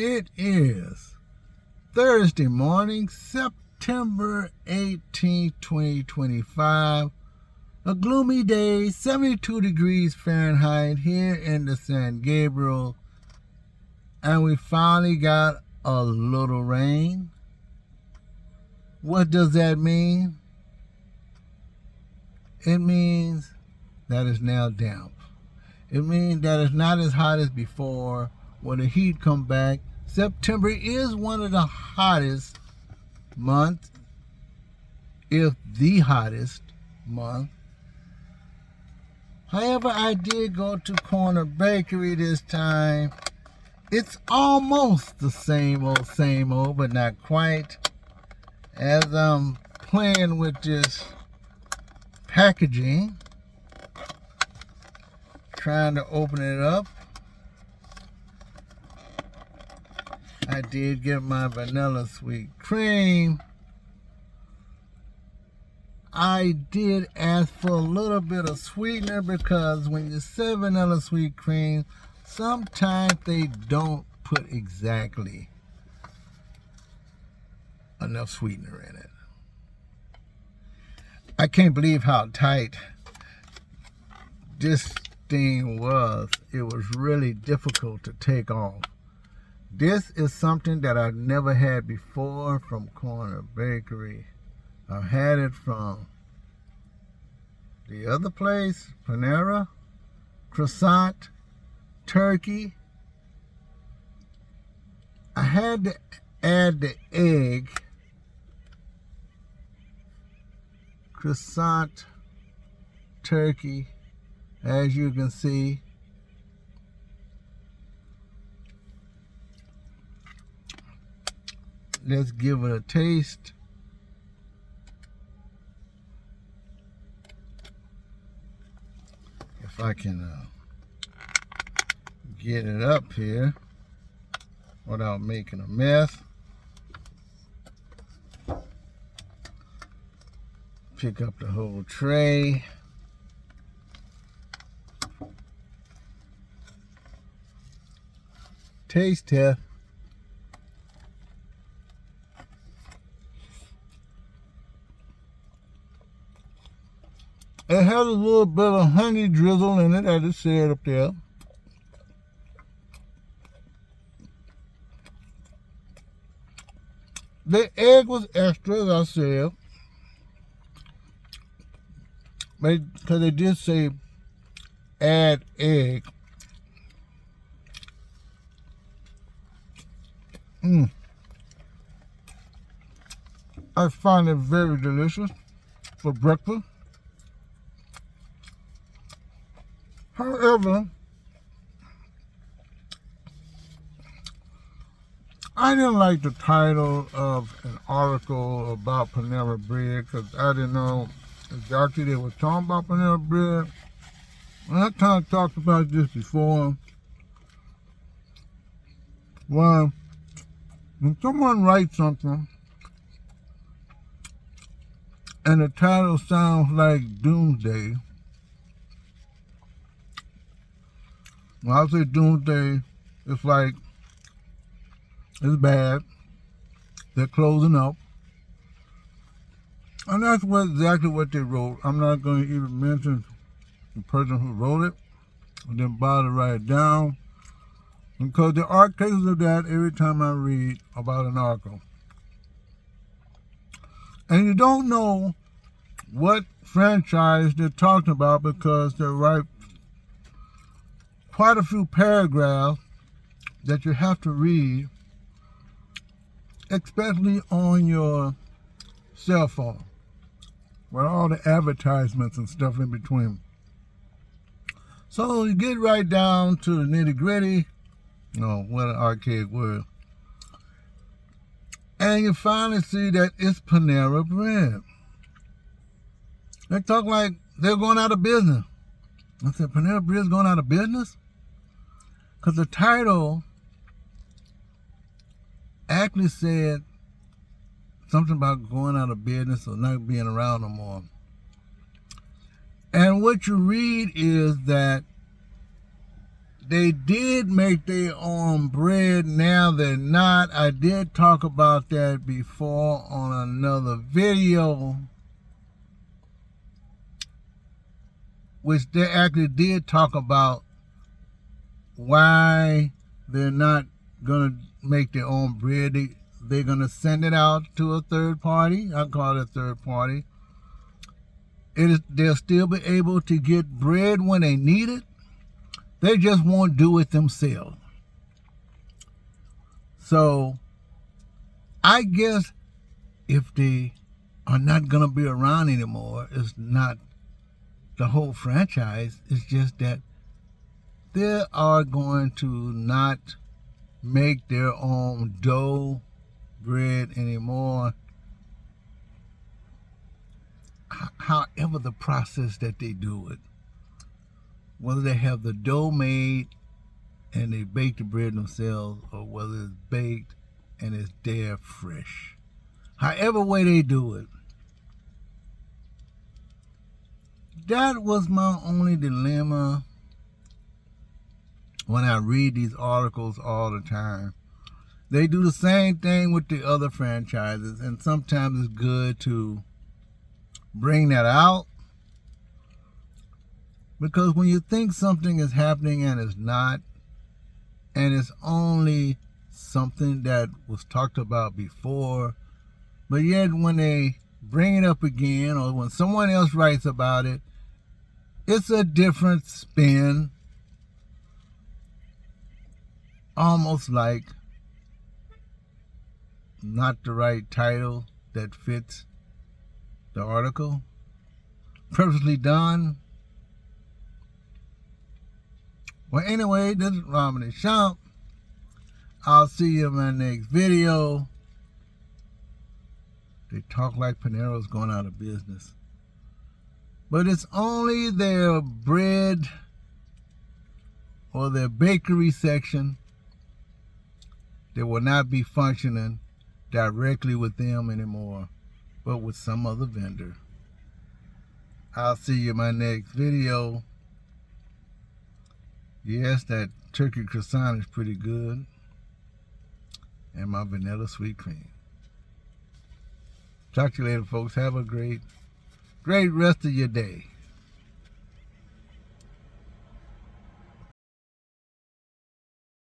It is Thursday morning, September 18, 2025. A gloomy day, 72 degrees Fahrenheit here in the San Gabriel. And we finally got a little rain. What does that mean? It means that it's now damp. It means that it's not as hot as before. When the heat come back, September is one of the hottest months, if the hottest month. However, I did go to Corner Bakery this time. It's almost the same old, but not quite. As I'm playing with this packaging, trying to open it up, I did get my vanilla sweet cream. I did ask for a little bit of sweetener because when you say vanilla sweet cream, sometimes they don't put exactly enough sweetener in it. I can't believe how tight this thing was. It was really difficult to take off. This is something that I've never had before from Corner Bakery. I've had it from the other place, Panera, Croissant, turkey. I had to add the egg. Croissant, turkey, as you can see. Let's give it a taste. If I can get it up here without making a mess. Pick up the whole tray. Taste test. It has a little bit of honey drizzle in it, as it said up there. The egg was extra, as I said, because they did say add egg. I find it very delicious for breakfast. However, I didn't like the title of an article about Panera Bread because I didn't know exactly they were talking about Panera Bread. And I kind of talked about this before. Well, when someone writes something and the title sounds like Doomsday, when I say Doomsday, it's like it's bad. They're closing up. And that's exactly what they wrote. I'm not going to even mention the person who wrote it. I didn't bother to write it down. Because there are cases of that every time I read about an article. And you don't know what franchise they're talking about because they write quite a few paragraphs that you have to read, especially on your cell phone, with all the advertisements and stuff in between. So you get right down to the nitty gritty. No, what an archaic word. And you finally see that it's Panera Bread. They talk like they're going out of business. I said, Panera Bread's going out of business? Because the title actually said something about going out of business or not being around no more. And what you read is that they did make their own bread. Now they're not. I did talk about that before on another video, which they actually did talk about why they're not going to make their own bread. They're going to send it out to a third party. I call it a third party. They'll still be able to get bread when they need it. They just won't do it themselves. So I guess if they are not going to be around anymore, it's not the whole franchise. It's just that they are going to not make their own dough bread anymore. However the process that they do it, whether they have the dough made and they bake the bread themselves, or whether it's baked and it's there fresh. However way they do it. That was my only dilemma when I read these articles all the time. They do the same thing with the other franchises, and sometimes it's good to bring that out. Because when you think something is happening and it's not, and it's only something that was talked about before, but yet when they bring it up again, or when someone else writes about it, it's a different spin, almost like not the right title that fits the article. Purposely done. Well, anyway, this is Ramen Champ. I'll see you in my next video. They talk like Panera's going out of business. But it's only their bread or their bakery section that will not be functioning directly with them anymore, but with some other vendor. I'll see you in my next video. Yes, that turkey croissant is pretty good. And my vanilla sweet cream. Talk to you later, folks. Have a great rest of your day.